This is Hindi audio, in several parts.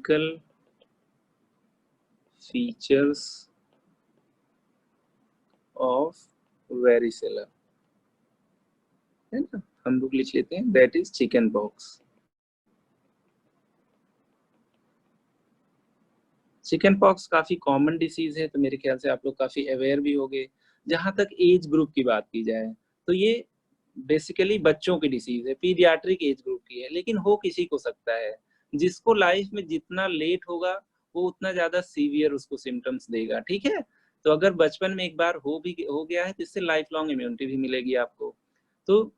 क्लिनिकल फीचर्स ऑफ वेरिसेला, है ना, हम लोग लिख लेते हैं that is chicken pox. Chicken pox काफी कॉमन डिसीज है, तो मेरे ख्याल से आप लोग काफी अवेयर भी होंगे। जहां तक एज ग्रुप की बात की जाए तो ये बेसिकली बच्चों की डिसीज है, पीडियाट्रिक एज ग्रुप की है, लेकिन हो किसी को सकता है। जिसको लाइफ में जितना लेट होगा वो उतना ज्यादा सीवियर उसको सिम्टम्स देगा, ठीक है। तो अगर बचपन में एक बार हो गया है तो इससे लाइफ लॉन्ग इम्यूनिटी भी मिलेगी आपको। तो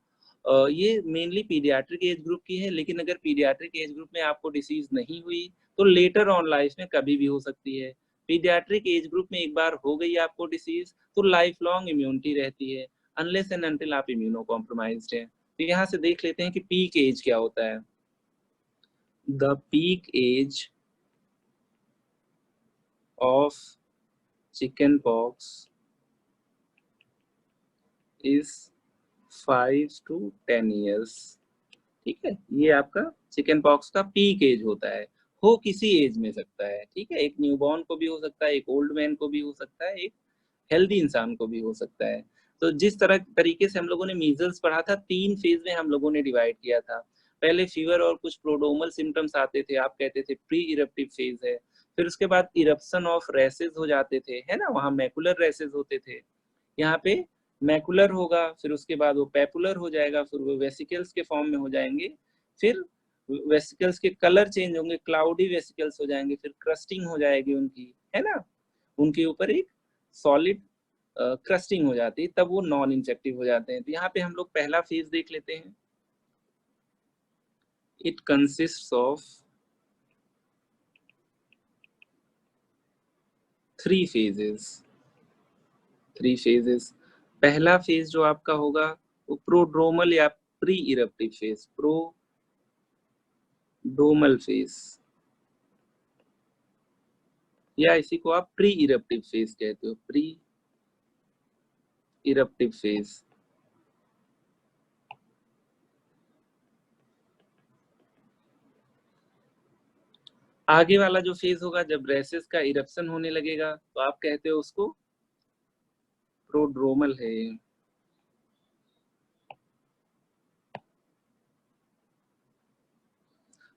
ये मेनली पीडियाट्रिक एज ग्रुप की है, लेकिन अगर पीडियाट्रिक एज ग्रुप में आपको डिसीज नहीं हुई तो लेटर ऑन लाइफ में कभी भी हो सकती है। पीडियाट्रिक एज ग्रुप में एक बार हो गई आपको डिसीज तो लाइफ लॉन्ग इम्यूनिटी रहती है, अनलेस एंड अनटिल आप इम्यूनो कॉम्प्रोमाइज्ड हैं। तो यहाँ से देख लेते हैं कि पीक एज क्या होता है। The peak age of chickenpox is 5 to 10 years, ठीक है। ये आपका चिकन पॉक्स का पीक एज होता है। हो किसी एज में सकता है, ठीक है, एक न्यूबॉर्न को भी हो सकता है, एक ओल्ड मैन को भी हो सकता है, एक हेल्दी इंसान को भी हो सकता है। तो जिस तरीके से हम लोगों ने मीजल्स पढ़ा था, 3 फेज में हम लोगों ने डिवाइड किया था। पहले फीवर और कुछ प्रोड्रोमल सिम्टम्स आते थे, आप कहते थे प्री इरप्टिव फेज है। फिर उसके बाद इरप्शन ऑफ रेसेस हो जाते थे, है ना, वहां मैकुलर रेसेस होते थे। यहाँ पे मैकुलर होगा, फिर उसके बाद वो पेपुलर हो जाएगा, फिर वो वेसिकल्स के फॉर्म में हो जाएंगे, फिर वेसिकल्स के कलर चेंज होंगे, क्लाउडी वेसिकल्स हो जाएंगे, फिर क्रस्टिंग हो जाएगी उनकी, है ना, उनके ऊपर एक सॉलिड क्रस्टिंग हो जाती है, तब वो नॉन इंफेक्टिव हो जाते हैं। तो यहाँ पे हम लोग पहला फेज देख लेते हैं। It consist of 3 phases। 3 phases। पहला फेज जो आपका होगा वो प्रोड्रोमल या pre eruptive phase, prodromal phase, या इसी को आप प्री इरप्टिव फेज कहते हो, प्री इरप्टिव फेज। आगे वाला जो फेज होगा जब रेसेस का इरप्शन होने लगेगा तो आप कहते हो उसको प्रोड्रोमल है।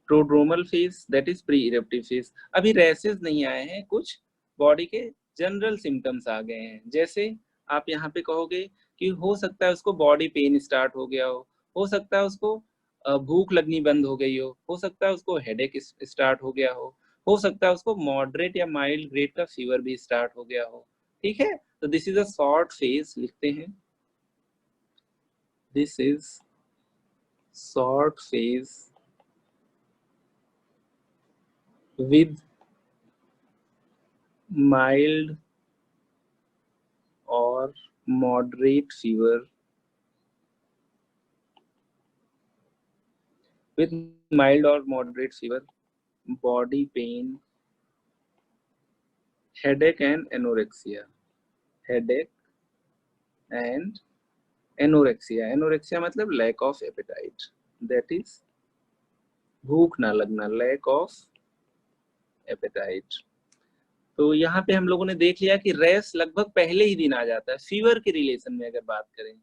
Prodromal phase that is pre eruptive phase. अभी रेसेस नहीं आए हैं, कुछ बॉडी के जनरल सिम्टम्स आ गए हैं। जैसे आप यहाँ पे कहोगे कि हो सकता है उसको बॉडी पेन स्टार्ट हो गया हो सकता है उसको भूख लगनी बंद हो गई हो सकता है उसको हेडेक स्टार्ट हो गया हो सकता है उसको मॉडरेट या माइल्ड ग्रेड का फीवर भी स्टार्ट हो गया हो, ठीक है। तो this is a short phase, लिखते हैं this is short phase with mild or moderate fever, with mild or moderate fever, body pain, headache and anorexia, headache and anorexia, anorexia मतलब lack of appetite, that is भूख ना लगना, lack of appetite। तो यहाँ पे हम लोगों ने देख लिया कि रेस लगभग पहले ही दिन आ जाता है फीवर के रिलेशन में अगर बात करें,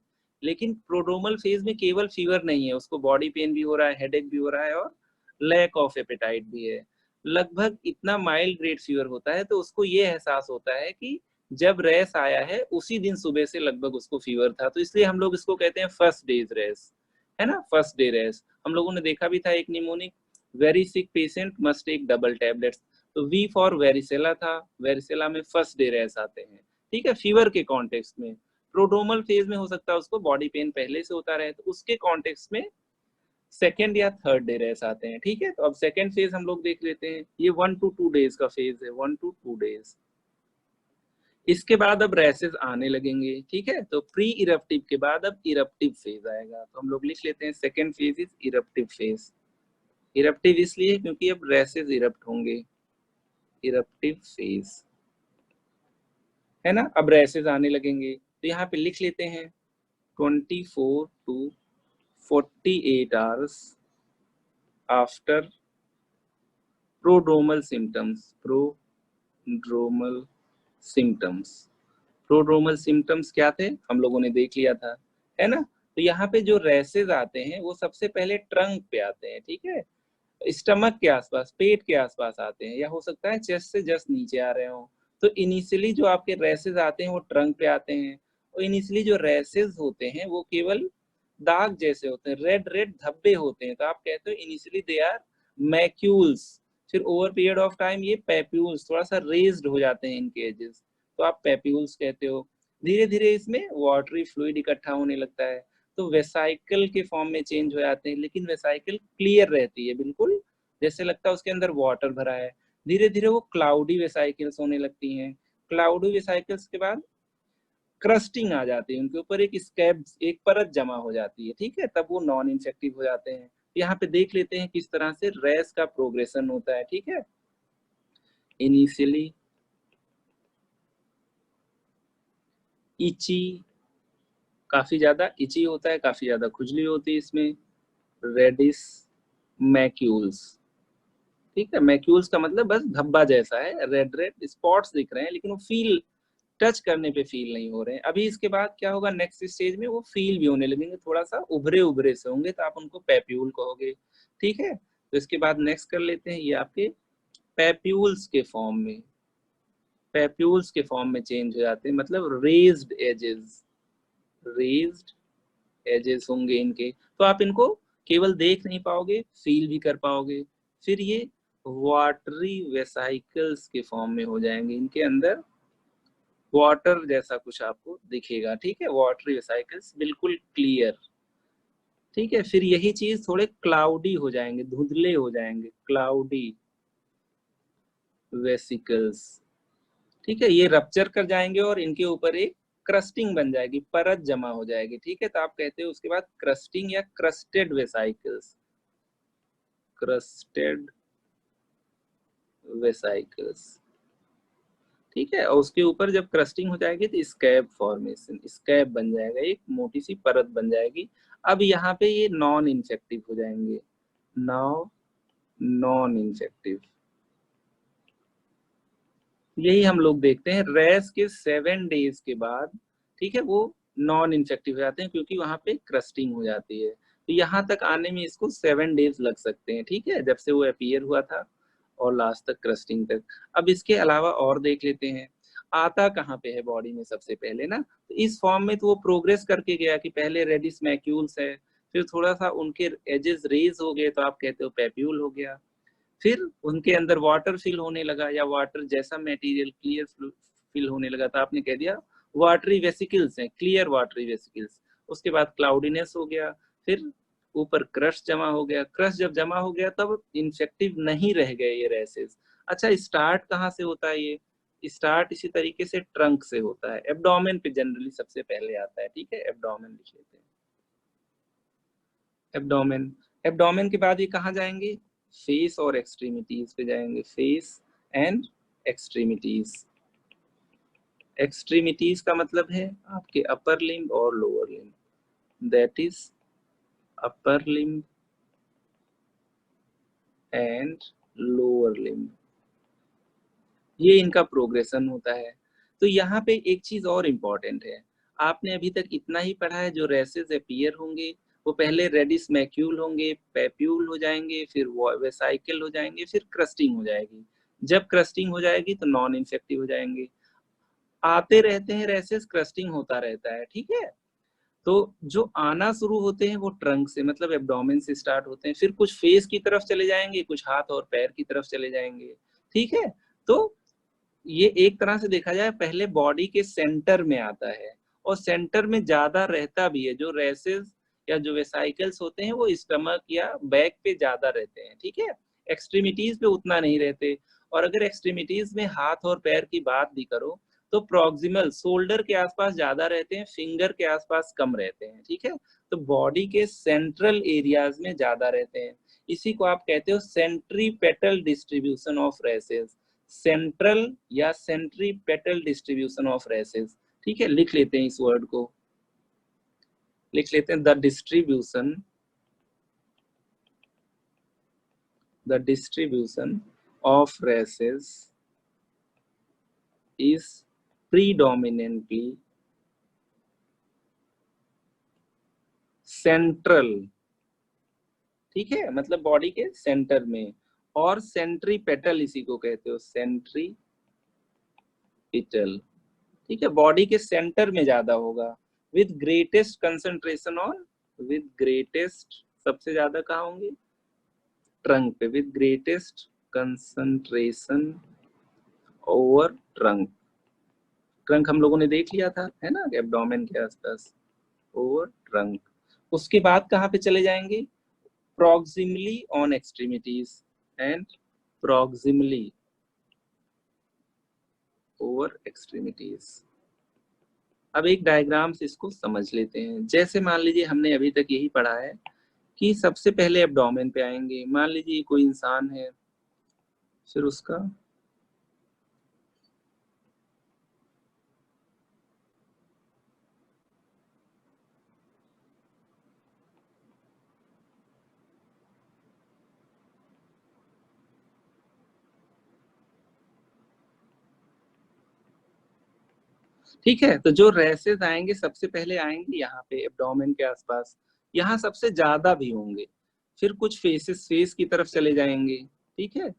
लेकिन प्रोड्रोमल फेज में केवल फीवर नहीं है, उसको बॉडी पेन भी हो रहा है, हेडेक भी हो रहा है और लैक ऑफ एपेटाइट भी है। लगभग इतना माइल्ड ग्रेड फीवर होता है तो उसको ये एहसास होता है कि जब रेस आया है उसी दिन सुबह से लगभग उसको फीवर था, तो इसलिए हम लोग इसको कहते हैं फर्स्ट डेज रेस, है ना, फर्स्ट डे रेस। हम लोगों ने देखा भी था एक mnemonic very sick patient must take double tablets, तो वी फॉर वेरिसेला था, वेरिसेला में फर्स्ट डे रेस आते हैं, ठीक है, फीवर के कॉन्टेक्स्ट में। प्रोड्रोमल फेज में हो सकता है उसको बॉडी पेन पहले से होता रहे, तो उसके कॉन्टेक्स्ट में सेकेंड या थर्ड डे रेस आते हैं, ठीक है। तो अब सेकेंड फेज हम लोग देख लेते हैं, ये 1 to 2 डेज का फेज है, 1 to 2 डेज। इसके बाद अब रेसेस आने लगेंगे, ठीक है। तो प्री इरप्टिव के बाद अब इरप्टिव फेज आएगा, तो हम लोग लिख लेते हैं second phase is eruptive phase. Eruptive इसलिए क्योंकि अब रेसेस इरप्ट होंगे, इरप्टिव फेज, है ना। अब रैसेस आने लगेंगे तो यहाँ पे लिख लेते हैं 24 to 48 hours after prodromal symptoms, prodromal symptoms, prodromal symptoms क्या थे हम लोगों ने देख लिया था, है ना। तो यहाँ पे जो रैसेज आते हैं वो सबसे पहले ट्रंक पे आते हैं, ठीक है, स्टमक के आसपास, पेट के आसपास आते हैं, या हो सकता है चेस्ट से जस्ट नीचे आ रहे हो। तो इनिशियली जो आपके रैसेज आते हैं वो ट्रंक पे आते हैं, और इनिशियली जो रैसेज होते हैं वो केवल दाग जैसे होते हैं, रेड रेड धब्बे होते हैं। तो आप कहते हो इनिशियली दे आर मैक्यूल्स, फिर ओवर पीरियड ऑफ टाइम ये पैप्यूल्स थोड़ा सा रेज्ड हो जाते हैं इनके एजेस, तो आप पैप्यूल्स कहते हो। धीरे धीरे इसमें वाटरी फ्लूइड इकट्ठा होने लगता है, तो वेसाइकल के फॉर्म में चेंज हो जाते हैं, लेकिन वेसाइकल क्लियर रहती है बिल्कुल, जैसे लगता है उसके अंदर वाटर भरा है। धीरे धीरे वो क्लाउडी वेसाइकल्स होने लगती हैं। क्लाउडी वेसाइकल्स के बाद क्रस्टिंग आ जाती है, उनके ऊपर एक स्कैब, एक परत जमा हो जाती है, ठीक है, तब वो नॉन इन्फेक्टिव हो जाते हैं। यहाँ पे देख लेते हैं किस तरह से रैश का प्रोग्रेशन होता है, ठीक है। इनिशियली इची, काफी ज्यादा इची होता है, काफी ज्यादा खुजली होती है इसमें। रेडिस मैक्यूल्स, ठीक है, मैक्यूल्स का मतलब बस धब्बा जैसा है, रेड रेड स्पॉट्स दिख रहे हैं, लेकिन वो फील, टच करने पे फील नहीं हो रहे हैं। अभी इसके बाद क्या होगा, नेक्स्ट स्टेज में वो फील भी होने लगेंगे, थोड़ा सा उभरे उभरे से होंगे, तो आप उनको पैप्यूल कहोगे, ठीक है। तो इसके बाद नेक्स्ट कर लेते हैं, ये आपके पैप्यूल्स के फॉर्म में, पैप्यूल्स के फॉर्म में चेंज हो जाते हैं, मतलब रेज्ड एजेस, रेज्ड एजेस होंगे इनके। तो आप इनको केवल देख नहीं पाओगे, फील भी कर पाओगे। फिर ये वाटरी वेसाइकल्स के फॉर्म में हो जाएंगे, इनके अंदर वाटर जैसा कुछ आपको दिखेगा, ठीक है, वाटरी वेसाइकल्स बिल्कुल क्लियर, ठीक है। फिर यही चीज थोड़े क्लाउडी हो जाएंगे, धुंधले हो जाएंगे, क्लाउडी वेसिकल्स, ठीक है, ये रप्चर कर जाएंगे और इनके ऊपर एक क्रस्टिंग बन जाएगी, परत जमा हो जाएगी, ठीक है। तो आप कहते हो उसके बाद क्रस्टिंग या क्रस्टेड वेसाइकल्स, क्रस्टेड वेसाइकल्स, ठीक है। और उसके ऊपर जब क्रस्टिंग हो जाएगी तो स्कैब फॉर्मेशन, स्कैब बन जाएगा, एक मोटी सी परत बन जाएगी। अब यहाँ पे ये नॉन इन्फेक्टिव हो जाएंगे, नाउ नॉन इन्फेक्टिव। यही हम लोग देखते हैं रैश के 7 डेज के बाद, ठीक है, वो नॉन इन्फेक्टिव हो जाते हैं, क्योंकि वहां पे क्रस्टिंग हो जाती है। तो यहाँ तक आने में इसको 7 डेज लग सकते हैं, ठीक है, जब से वो अपीयर हुआ था और लास्ट तक क्रस्टिंग तक। अब इसके अलावा और देख लेते हैं, आता कहाँ पे है बॉडी में सबसे पहले ना, तो इस फॉर्म में तो वो प्रोग्रेस करके गया कि पहले रेडिस मैक्यूल्स है, फिर थोड़ा सा उनके एजेस रेज हो गए, तो आप कहते हो पैप्यूल हो गया। फिर उनके अंदर वाटर फिल होने लगा, या वाटर जैसा मटेरियल क्लियर फिल होने लगा, तो आपने कह दिया वाटरी वेसिकल्स हैं, क्लियर वाटरी वेसिकल्स। उसके बाद क्लाउडीनेस हो गया, फिर ऊपर क्रश जमा हो गया, क्रश जब जमा हो गया तब इन्फेक्टिव नहीं रह गए ये रैसेस। अच्छा, स्टार्ट कहाँ से होता है ये, स्टार्ट इसी तरीके से ट्रंक से होता है, एब्डोमेन पे जनरली सबसे पहले आता है, ठीक है, एब्डोमेन लिख लेते हैं, एब्डोमेन। एब्डोमेन के बाद ये कहाँ जाएंगे, फेस और एक्सट्रीमिटीज पे जाएंगे, फेस एंड एक्सट्रीमिटीज। एक्सट्रीमिटीज का मतलब है आपके अपर लिम्ब और lower limb, that is upper limb and lower limb, ये इनका प्रोग्रेशन होता है। तो यहाँ पे एक चीज और इम्पोर्टेंट है, आपने अभी तक इतना ही पढ़ा है, जो रेसेस अपीयर होंगे वो पहले रेडिस मैक्यूल होंगे, पैप्यूल हो जाएंगे, फिर वेसाइकल हो जाएंगे, फिर क्रस्टिंग हो जाएगी। जब क्रस्टिंग हो जाएगी तो नॉन इन्फेक्टिव हो जाएंगे। आते रहते हैं रेसेस, क्रस्टिंग होता रहता है, ठीक है। तो जो आना शुरू होते हैं वो ट्रंक से, मतलब एब्डोमेन से स्टार्ट होते हैं, फिर कुछ फेस की तरफ चले जाएंगे, कुछ हाथ और पैर की तरफ चले जाएंगे, ठीक है। तो ये एक तरह से देखा जाए पहले बॉडी के सेंटर में आता है, और सेंटर में ज्यादा रहता भी है, जो रेसेस या जो वेसाइकल्स होते हैं वो स्टमक या बैक पे ज्यादा रहते हैं, ठीक है, एक्सट्रीमिटीज पे उतना नहीं रहते। और अगर एक्सट्रीमिटीज में हाथ और पैर की बात भी करो तो प्रॉक्सिमल शोल्डर के आसपास ज्यादा रहते हैं, फिंगर के आसपास कम रहते हैं, ठीक है। तो बॉडी के सेंट्रल एरियाज में ज्यादा रहते हैं, इसी को आप कहते हो centripetal distribution of rashes, central या सेंट्रीपेटल डिस्ट्रीब्यूशन ऑफ रेसेस, ठीक है। लिख लेते हैं इस वर्ड को, लिख लेते हैं the distribution of races is predominantly central, ठीक है, मतलब बॉडी के सेंटर में, और सेंट्रीपेटल इसी को कहते हो, सेंट्रीपिटल, ठीक है, बॉडी के सेंटर में ज्यादा होगा, with greatest concentration on, with greatest, सबसे ज्यादा कहाँ होंगे, ट्रंक पे, with greatest concentration over trunk, trunk हम लोगों ने देख लिया था, है ना, एब्डोमेन के आसपास, ओवर ट्रंक। उसके बाद कहाँ पे चले जाएंगे, proximally on extremities and proximally over extremities। अब एक डायग्राम से इसको समझ लेते हैं। जैसे मान लीजिए हमने अभी तक यही पढ़ा है कि सबसे पहले एब्डोमेन पे आएंगे, मान लीजिए कोई इंसान है, फिर उसका ठीक है, तो जो रेसेस आएंगे सबसे पहले आएंगे यहाँ पे एब्डोमेन के आसपास, यहाँ सबसे ज्यादा भी होंगे, फिर कुछ फेसेस फेस की तरफ चले जाएंगे, ठीक है,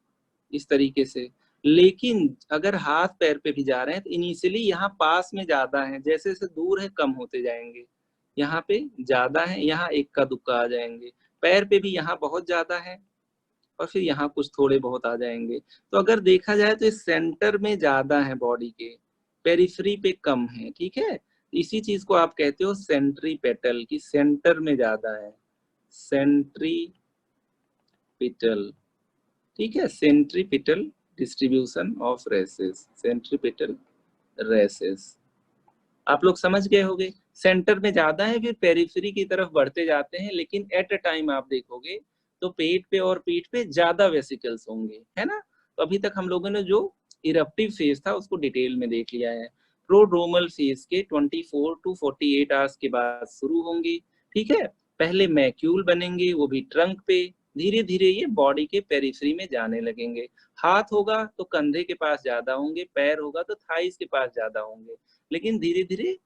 इस तरीके से। लेकिन अगर हाथ पैर पे भी जा रहे हैं तो इनिशियली यहाँ पास में ज्यादा है, जैसे जैसे दूर है कम होते जाएंगे, यहाँ पे ज्यादा है, यहाँ एक का दुक्का आ जाएंगे, पैर पे भी यहाँ बहुत ज्यादा है, और फिर यहाँ कुछ थोड़े बहुत आ जाएंगे। तो अगर देखा जाए तो इस सेंटर में ज्यादा है बॉडी के, पेरिफेरी पे कम है, ठीक है, इसी चीज को आप कहते हो सेंट्रीपेटल, की सेंटर में ज्यादा है, सेंट्रीपिटल, ठीक है, centripetal distribution of rashes, centripetal rashes, आप लोग समझ गए होंगे। सेंटर में ज्यादा है, फिर पेरिफेरी की तरफ बढ़ते जाते हैं, लेकिन एट अ टाइम आप देखोगे तो पेट पे और पीठ पे ज्यादा वेसिकल्स होंगे, है ना। तो अभी तक हम लोगों ने जो इरप्टिव फेज था उसको डिटेल में देख लिया है। प्रोड्रोमल फेज के 24 टू 48 आवर्स के बाद शुरू होंगे, ठीक है, पहले मैक्यूल बनेंगे, वो भी ट्रंक पे, धीरे धीरे ये बॉडी के पेरिफेरी में जाने लगेंगे। हाथ होगा तो कंधे के पास ज्यादा होंगे, पैर होगा तो थाइस के पास ज्यादा होंगे, लेकिन धीरे धीरे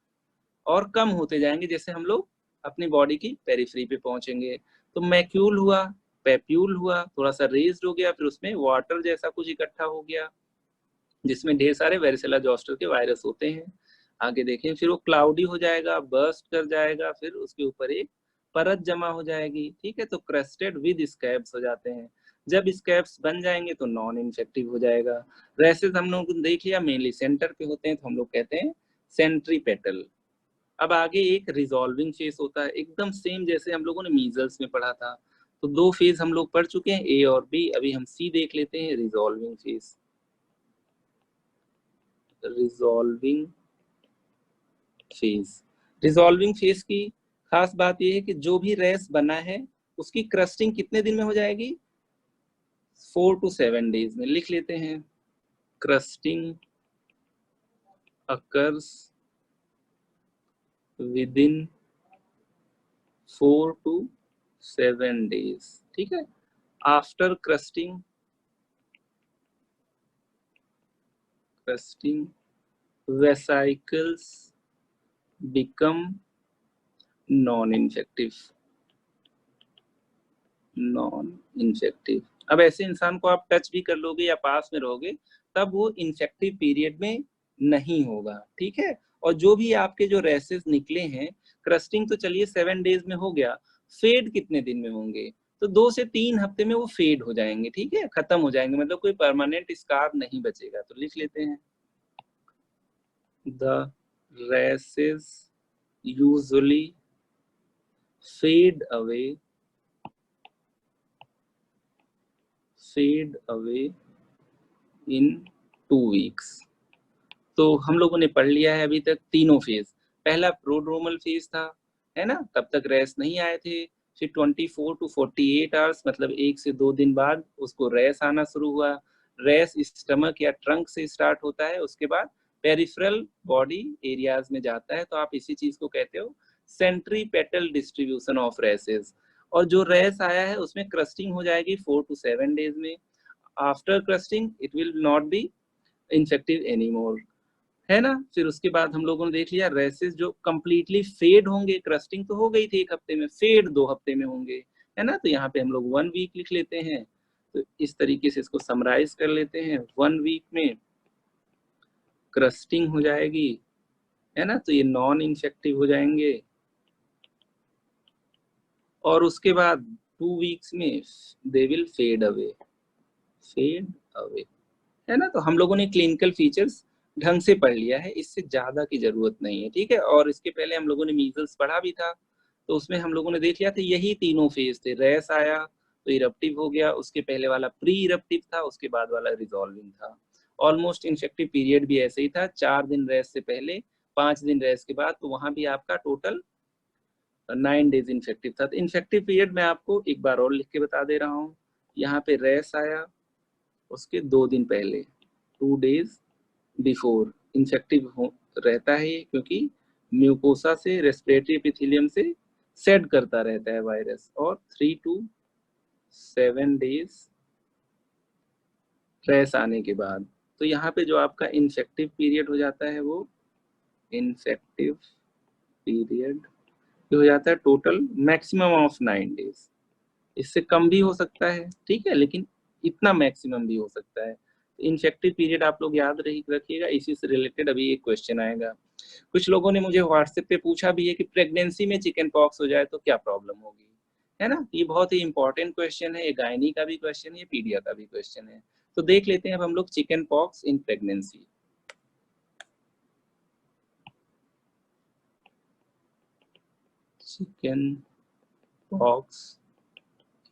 और कम होते जाएंगे जैसे हम लोग अपनी बॉडी की पेरिफेरी पे पहुंचेंगे। तो मैक्यूल हुआ, पेप्यूल हुआ, थोड़ा सा रेज्ड हो गया, फिर उसमें वाटर जैसा कुछ इकट्ठा हो गया जिसमें ढेर सारे वेरिसेला जोस्टर के वायरस होते हैं। आगे देखें, फिर वो क्लाउडी हो जाएगा, बर्स्ट कर जाएगा, फिर उसके ऊपर एक परत जमा हो जाएगी, ठीक है, तो क्रेस्टेड विद स्कैब्स हो जाते हैं। जब स्कैब्स बन जाएंगे तो नॉन इन्फेक्टिव हो जाएगा। रेसेस हम लोग देख लिया मेनली सेंटर पे होते हैं, तो हम लोग कहते हैं सेंट्रीपेटल। अब आगे एक रिजॉल्विंग फेज होता है, एकदम सेम जैसे हम लोगों ने मीजल्स में पढ़ा था। तो दो फेज हम लोग पढ़ चुके हैं, ए और बी, अभी हम सी देख लेते हैं, resolving phase. Resolving phase, resolving phase की खास बात यह है कि जो भी रेस बना है उसकी क्रस्टिंग कितने दिन में हो जाएगी, 4 to 7 डेज में। लिख लेते हैं, crusting occurs with in 4 to 7 days, ठीक है। After crusting vesicles become non infective, non infective. अब ऐसे इंसान को आप टच भी कर लोगे या पास में रहोगे तब वो इन्फेक्टिव पीरियड में नहीं होगा, ठीक है। और जो भी आपके जो रेसेस निकले हैं, क्रस्टिंग तो चलिए 7 डेज में हो गया, फेड कितने दिन में होंगे, तो 2 से 3 हफ्ते में वो फेड हो जाएंगे, ठीक है, खत्म हो जाएंगे, मतलब कोई परमानेंट स्कार नहीं बचेगा। तो लिख लेते हैं, the rashes usually fade away in 2 weeks. तो हम लोगों ने पढ़ लिया है अभी तक तीनों फेज। पहला प्रोड्रोमल फेज था, है ना, तब तक रेस नहीं आए थे। फिर 24 टू 48 आवर्स मतलब 1 से 2 दिन बाद उसको रेस आना शुरू हुआ। रेस स्टमक या ट्रंक से स्टार्ट होता है, उसके बाद पेरिफेरल बॉडी एरियाज में जाता है। तो आप इसी चीज को कहते हो सेंट्रीपेटल डिस्ट्रीब्यूशन ऑफ रेसेस। और जो रेस आया है उसमें क्रस्टिंग हो जाएगी 4 to 7 डेज में। After crusting it will not be infective any more, है ना। फिर उसके बाद हम लोगों ने देख लिया रेसेस जो कंप्लीटली फेड होंगे, क्रस्टिंग तो हो गई थी 1 हफ्ते में, फेड 2 हफ्ते में होंगे, है ना। तो यहाँ पे हम लोग 1 वीक लिख लेते हैं। तो इस तरीके से इसको समराइज कर लेते हैं, 1 वीक में क्रस्टिंग हो जाएगी, है ना। तो ये नॉन इन्फेक्टिव हो जाएंगे, और उसके बाद 2 वीक्स में दे विल फेड अवे, है ना। तो हम लोगों ने क्लिनिकल फीचर्स ढंग से पढ़ लिया है, इससे ज्यादा की जरूरत नहीं है, ठीक है। और इसके पहले हम लोगों ने मीजल्स पढ़ा भी था, तो उसमें हम लोगों ने देख लिया था यही तीनों फेज थे। रैश आया तो इरप्टिव हो गया, उसके पहले वाला प्री इरप्टिव था, उसके बाद वाला रिजॉल्विंग था। ऑलमोस्ट इन्फेक्टिव पीरियड भी ऐसे ही था, 4 दिन रैश से पहले, 5 दिन रैश के बाद, तो वहां भी आपका टोटल 9 डेज इन्फेक्टिव था। तो इन्फेक्टिव पीरियड मैं आपको एक बार और लिख के बता दे रहा हूँ। यहाँ पे रैश आया, उसके 2 दिन पहले, 2 डेज बिफोर इन्फेक्टिव रहता है, क्योंकि म्यूकोसा से रेस्पिरेटरी एपिथेलियम से सेड करता रहता है वायरस। और 3 to 7 डेज रैश आने के बाद, तो यहाँ पे जो आपका इन्फेक्टिव पीरियड हो जाता है वो इन्फेक्टिव पीरियड हो जाता है टोटल मैक्सिमम ऑफ 9 डेज। इससे कम भी हो सकता है, ठीक है, लेकिन इतना मैक्सिमम भी हो सकता है। इन्फेक्टिव पीरियड आप लोग याद रखिएगा। इसी से रिलेटेड अभी एक क्वेश्चन आएगा। कुछ लोगों ने मुझे व्हाट्सएप पे पूछा भी है कि प्रेगनेंसी में चिकन पॉक्स हो जाए तो क्या प्रॉब्लम होगी, है ना। ये बहुत ही इंपॉर्टेंट क्वेश्चन है, ये गायनी का भी क्वेश्चन है, पीडिया का भी क्वेश्चन है। तो देख लेते हैं अब हम लोग chicken pox in pregnancy. Chicken pox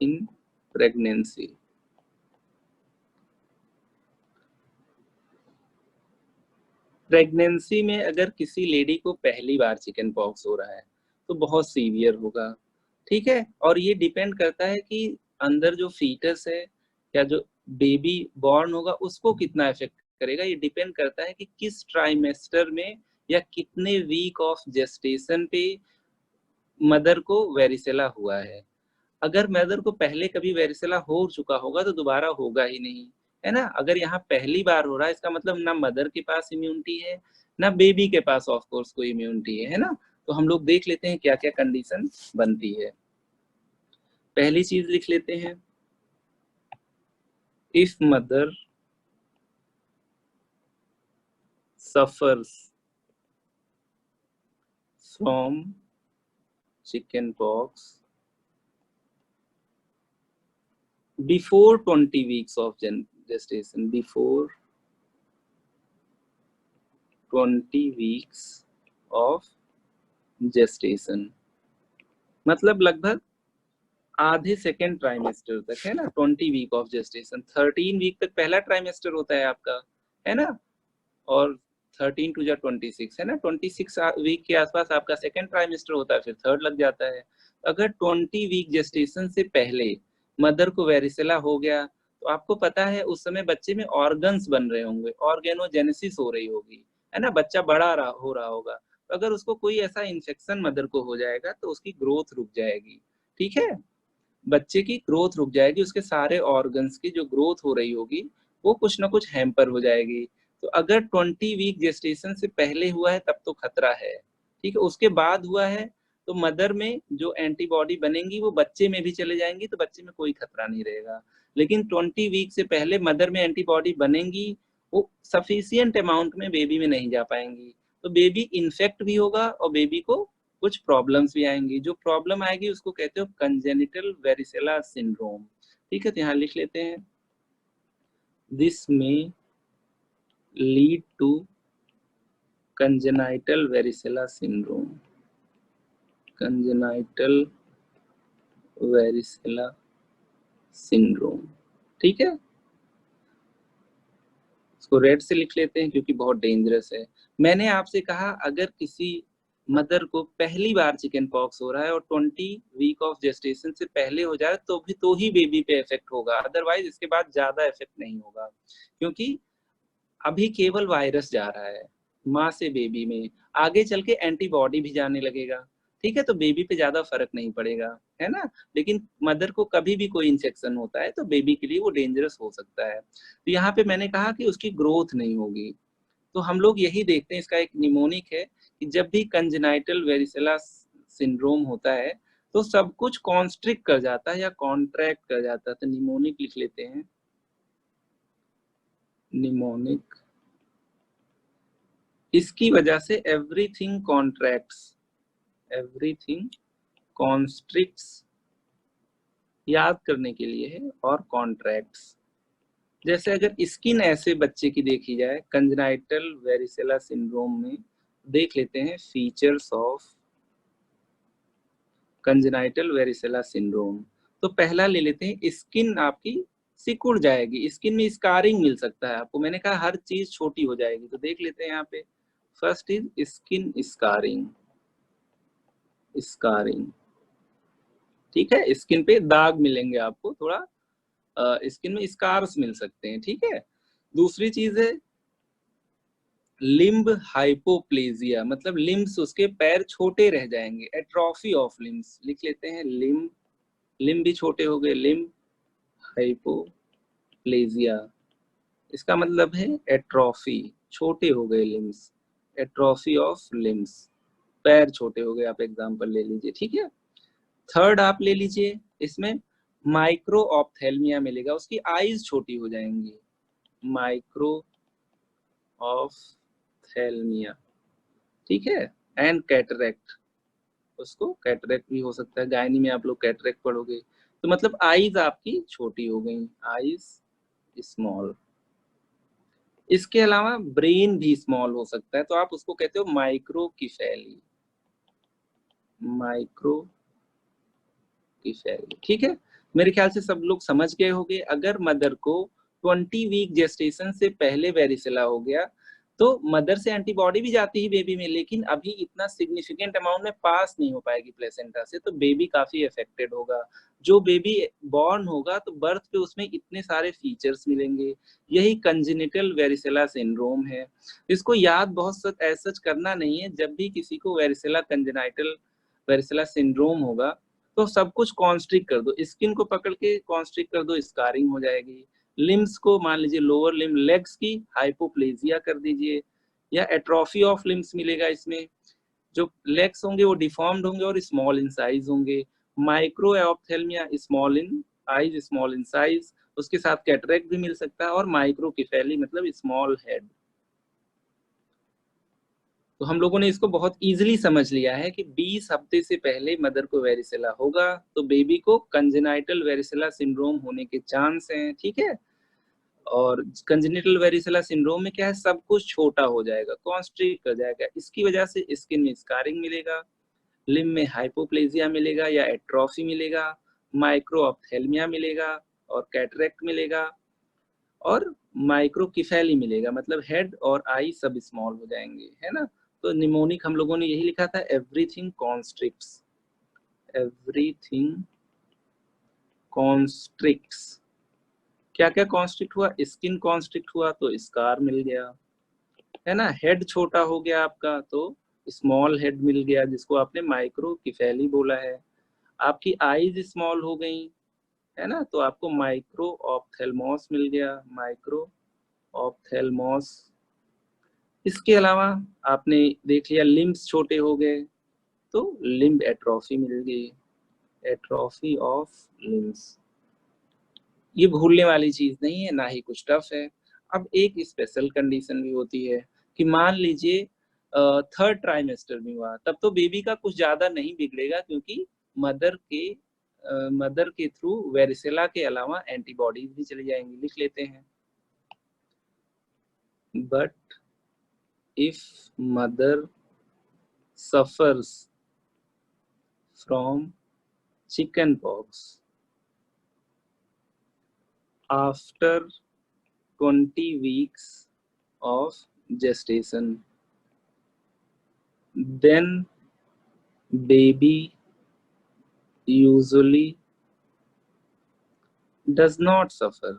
in pregnancy. Pregnancy में अगर किसी लेडी को पहली बार चिकन पॉक्स हो रहा है तो बहुत सीवियर होगा, ठीक है। और ये डिपेंड करता है कि अंदर जो फीटस है या जो बेबी बॉर्न होगा उसको कितना इफेक्ट करेगा। ये डिपेंड करता है कि किस ट्राइमेस्टर में या कितने वीक ऑफ जेस्टेशन पे मदर को वेरिसेला हुआ है। अगर मदर को पहले कभी वेरिसेला हो चुका होगा तो दोबारा होगा ही नहीं, है ना। अगर यहाँ पहली बार हो रहा है, इसका मतलब ना मदर के पास इम्यूनिटी है ना बेबी के पास ऑफ कोर्स कोई इम्यूनिटी है ना। तो हम लोग देख लेते हैं क्या क्या कंडीशन बनती है। पहली चीज लिख लेते हैं, if mother suffers from chicken pox before 20 weeks of gestation, before 20 weeks of gestation, मतलब लगभग आधे सेकेंड ट्राइमेस्टर तक, है ना। 20 वीक ऑफ जेस्टेशन, 13 वीक तक पहला ट्राइमेस्टर होता है आपका, है ना। और 13 टू 26, है ना। 26 वीक के आसपास आपका सेकेंड ट्राइमेस्टर होता है, फिर थर्ड लग जाता है। अगर 20 वीक जेस्टेशन से पहले मदर को वेरिसेला हो गया तो आपको पता है उस समय बच्चे में ऑर्गन्स बन रहे होंगे, ऑर्गेनोजेनेसिस हो रही होगी, है ना। बच्चा बड़ा हो रहा होगा। तो अगर उसको कोई ऐसा इन्फेक्शन मदर को हो जाएगा तो उसकी ग्रोथ रुक जाएगी, ठीक है। बच्चे की ग्रोथ रुक जाएगी, उसके सारे ऑर्गन्स की जो ग्रोथ हो रही होगी वो कुछ ना कुछ हैम्पर हो जाएगी। तो अगर 20 वीक जेस्टेशन से पहले हुआ है तब तो खतरा है, ठीक है। उसके बाद हुआ है तो मदर में जो एंटीबॉडी बनेंगी वो बच्चे में भी चले जाएंगी, तो बच्चे में कोई खतरा नहीं रहेगा। लेकिन 20 वीक से पहले मदर में एंटीबॉडी बनेंगी, वो सफिशियंट अमाउंट में बेबी में नहीं जा पाएंगी, तो बेबी इन्फेक्ट भी होगा और बेबी को कुछ प्रॉब्लम्स भी आएंगी। जो प्रॉब्लम आएगी उसको कहते हो कंजेनिटल वेरिसेला सिंड्रोम, ठीक है। तो यहाँ लिख लेते हैं, दिस में lead to congenital varicella syndrome, congenital varicella syndrome, ठीक है। इसको रेड से लिख लेते हैं क्योंकि बहुत डेंजरस है। मैंने आपसे कहा अगर किसी मदर को पहली बार चिकन पॉक्स हो रहा है और 20 वीक ऑफ जेस्टेशन से पहले हो जाए तो ही बेबी पे इफेक्ट होगा, अदरवाइज इसके बाद ज्यादा इफेक्ट नहीं होगा, क्योंकि अभी केवल वायरस जा रहा है माँ से बेबी में, आगे चल के एंटीबॉडी भी जाने लगेगा, ठीक है। तो बेबी पे ज्यादा फर्क नहीं पड़ेगा, है ना। लेकिन मदर को कभी भी कोई इन्फेक्शन होता है तो बेबी के लिए वो डेंजरस हो सकता है। तो यहाँ पे मैंने कहा कि उसकी ग्रोथ नहीं होगी। तो हम लोग यही देखते हैं, इसका एक निमोनिक है कि जब भी कंजेनाइटल वेरिसेला सिंड्रोम होता है तो सब कुछ कॉन्स्ट्रिक्ट कर जाता है या कॉन्ट्रैक्ट कर जाता है। तो निमोनिक लिख लेते हैं, निमोनिक। इसकी वजह से एवरीथिंग कॉन्ट्रैक्ट्स, एवरीथिंग कॉन्स्ट्रिक्ट्स याद करने के लिए है, और कॉन्ट्रैक्ट्स। जैसे अगर स्किन ऐसे बच्चे की देखी जाए कंजेनाइटल वेरिसेला सिंड्रोम में, देख लेते हैं features of congenital varicella syndrome. तो पहला ले लेते हैं, स्किन आपकी सिकुड़ जाएगी, स्किन में स्कारिंग मिल सकता है आपको। मैंने कहा हर चीज छोटी हो जाएगी, तो देख लेते हैं यहाँ पे। First is skin scarring, scarring, ठीक है। स्किन पे दाग मिलेंगे आपको, थोड़ा स्किन में स्कार्स मिल सकते हैं, ठीक है। दूसरी चीज है लिम्ब हाइपोप्लेजिया, मतलब लिम्स उसके पैर छोटे रह जाएंगे, एट्रोफी ऑफ लिम्स लिख लेते हैं। लिम्ब, लिम्ब भी छोटे हो गए, लिम्ब हाइपोप्लेजिया, इसका मतलब है एट्रोफी, छोटे हो गए लिम्स, एट्रोफी ऑफ लिम्स, पैर छोटे हो गए। आप एग्जांपल ले लीजिए, ठीक है। थर्ड आप ले लीजिए, इसमें माइक्रो ऑप्थेल्मिया मिलेगा, उसकी आईज छोटी हो जाएंगी, माइक्रो ऑप्थेल्मिया, ठीक है। एंड कैटरेक्ट, उसको कैटरेक्ट भी हो सकता है, गायनी में आप लोग कैटरेक्ट पढ़ोगे। तो मतलब आईज आपकी छोटी हो गई, आईज स्मॉल। इसके अलावा ब्रेन भी स्मॉल हो सकता है, तो आप उसको कहते हो माइक्रोकीफेली, माइक्रोकीफेली, ठीक है। मेरे ख्याल से सब लोग समझ गए होंगे। अगर मदर को 20 वीक जेस्टेशन से पहले वेरिसेला हो गया तो मदर से एंटीबॉडी भी जाती है बेबी में, लेकिन अभी इतना सिग्निफिकेंट अमाउंट में पास नहीं हो पाएगी प्लेसेंटा से, तो बेबी काफी अफेक्टेड होगा। जो बेबी बॉर्न होगा तो बर्थ पे उसमें इतने सारे फीचर्स मिलेंगे, यही कंजेनिटल वेरिसेला सिंड्रोम है। इसको याद बहुत सच करना नहीं है, जब भी किसी को वेरिसेला कंजेनाइटल वेरिसेला सिंड्रोम होगा तो सब कुछ कॉन्स्ट्रिक्ट कर दो, स्किन को पकड़ के कॉन्स्ट्रिक्ट कर दो, स्कारिंग हो जाएगी। लिम्स को मान लीजिए लोअर लिम्ब, लेग्स की हाइपोप्लेजिया कर दीजिए, या एट्रोफी ऑफ लिम्स मिलेगा इसमें। जो लेग्स होंगे वो डिफॉर्म्ड होंगे और स्मॉल इन साइज होंगे। Micro ophthalmia, small in eyes, small in size, उसके साथ कैटरेक्ट भी मिल सकता है, और माइक्रोकेफेली मतलब स्मॉल हेड। तो हम लोगों ने इसको बहुत इजीली समझ लिया है कि 20 हफ्ते से पहले मदर को वेरिसेला होगा तो बेबी को कंजेनाइटल वेरिसेला सिंड्रोम होने के चांस हैं, ठीक है। और कंजेनिटल वेरिसेला सिंड्रोम में क्या है, सब कुछ छोटा हो जाएगा, कॉन्स्ट्रिक्ट कर जाएगा, इसकी वजह से स्किन में स्कारिंग मिलेगा, लिम्ब में हाइपोप्लेजिया मिलेगा या एट्रोफी मिलेगा, माइक्रो ऑप्थेल्मिया मिलेगा, और कैटरेक्ट मिलेगा, और माइक्रोकिफेली मिलेगा, मतलब हेड और आई सब स्मॉल हो जाएंगे, है ना। तो निमोनिक हम लोगों ने यही लिखा था, एवरीथिंग कॉन्स्ट्रिक्ट्स, एवरीथिंग कॉन्स्ट्रिक्ट्स। क्या क्या कॉन्स्ट्रिक्ट हुआ, स्किन कॉन्स्ट्रिक्ट हुआ तो स्कार मिल गया, है ना। हेड छोटा हो गया आपका तो स्मॉल हेड मिल गया, जिसको आपने माइक्रोकिफेली बोला है। आपकी आईज स्मॉल हो गई, है ना, तो आपको माइक्रो ऑप्थेल्मोस मिल गया, माइक्रो ऑप्थेल्मोस। इसके अलावा आपने देख लिया लिम्ब्स छोटे हो गए तो लिम्ब एट्रोफी मिल गई, एट्रोफी ऑफ लिम्ब्स। ये भूलने वाली चीज नहीं है, ना ही कुछ टफ है। अब एक स्पेशल कंडीशन भी होती है कि मान लीजिए थर्ड ट्राइमेस्टर में हुआ, तब तो बेबी का कुछ ज्यादा नहीं बिगड़ेगा, क्योंकि मदर के थ्रू वेरिसेला के अलावा एंटीबॉडीज भी चली जाएंगी, लिख लेते हैं। But if mother suffers from chicken pox after 20 weeks of gestation, then baby usually does not suffer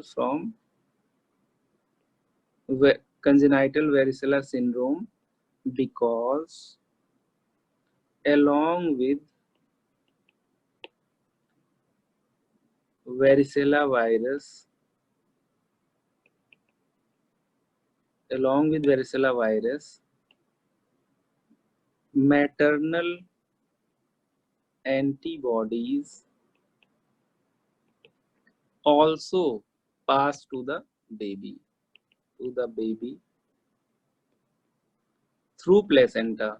from congenital varicella syndrome, because along with varicella virus, maternal antibodies also pass to the baby through placenta.